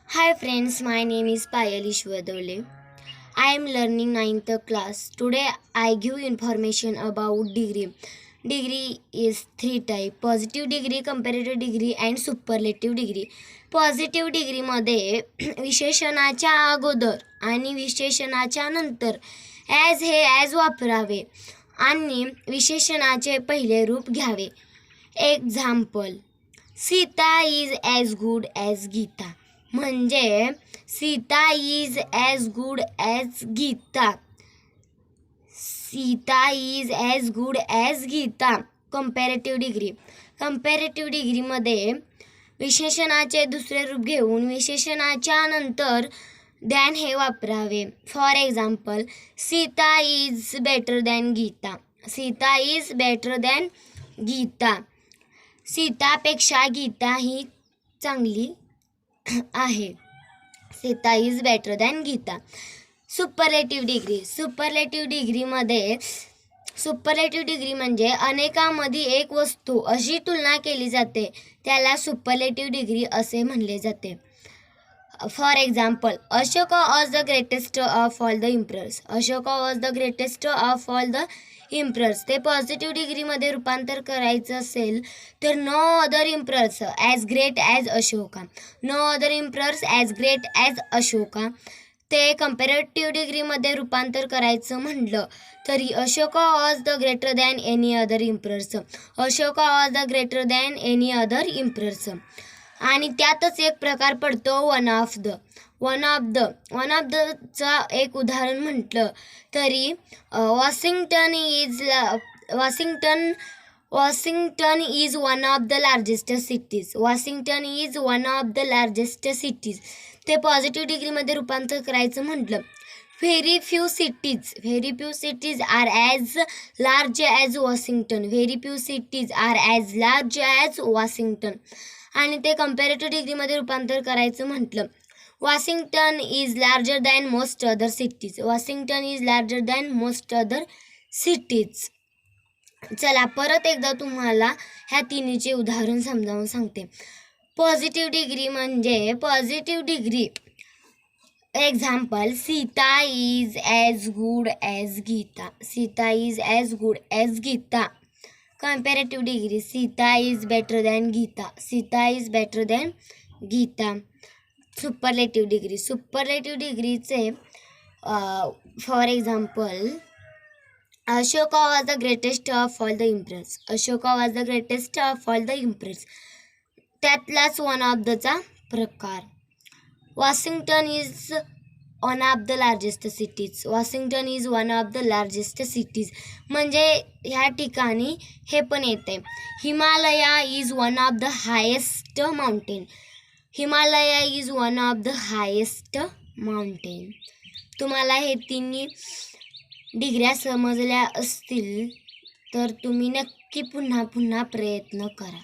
Hi friends, my name is Payal Ishwadole. I am learning 9th class. Today I give information about degree. Degree is three type: positive degree, comparative degree and superlative degree. Positive डिग्रीमध्ये विशेषणाच्या अगोदर आणि विशेषणाच्या नंतर as वापरावे आणि विशेषणाचे पहिले रूप घ्यावे. Example: Sita is as good as Gita. म्हणजे Sita is as good as Gita. Sita is as good as Gita. Comparative degree. Comparative डिग्रीमध्ये विशेषणाचे दुसरे रूप घेऊन विशेषणाच्या नंतर दॅन हे वापरावे. For example, Sita is better than Gita. Sita is better than Gita. सीतापेक्षा गीता ही चांगली आहे. Sita is better than Gita. Superlative degree. Superlative degree म्हणजे अनेकांमध्ये एक वस्तू अशी तुलना केली जाते त्याला सुपरलेटिव्ह डिग्री असे म्हणले जाते. For example, Ashoka was the greatest of all the emperors. Ashoka was the greatest of all the emperors. ते पॉझिटिव्ह डिग्रीमध्ये रूपांतर करायचं असेल तर no other emperors as great as Ashoka. No other emperors as great as Ashoka. ते कंपॅरेटिव्ह डिग्रीमध्ये रूपांतर करायचं म्हटलं तरी Ashoka was the greater than any other emperors. Ashoka was the greater than any other emperors. आणि त्यातच एक प्रकार पडतो one of the. One of दचा एक उदाहरण म्हटलं तरी Washington is one of the largest cities. Washington is one of the largest cities. ते पॉझिटिव्ह डिग्रीमध्ये रूपांतर करायचं म्हटलं very few cities are as large as Washington. Very few cities are as large as Washington. आणि ते comparative डिग्रीमध्ये रूपांतर करायचं म्हटलं Washington is larger than most other cities. Washington is larger than most other cities. चला परत एकदा तुम्हाला ह्या तिन्हीचे उदाहरण समजावून सांगते. पॉझिटिव्ह डिग्री म्हणजे positive degree. Example, Sita is as good as Gita. Sita is as good as Gita. Comparative degree. Sita is better than Gita. Sita is better than Gita. Superlative degree. Superlative डिग्रीचे for example, Ashoka was the greatest of all the emperors. Ashoka was the greatest of all the emperors. त्यातलाच one of दचा प्रकार. Washington is one of the largest cities. Washington is one of the largest cities. म्हणजे ह्या ठिकाणी हे पण येते Himalaya is one of the highest mountain. Himalaya is one of the highest mountain. तुम्हाला हे तिन्ही डिग्र्या समजल्या असतील तर तुम्ही नक्की पुन्हा प्रयत्न करा.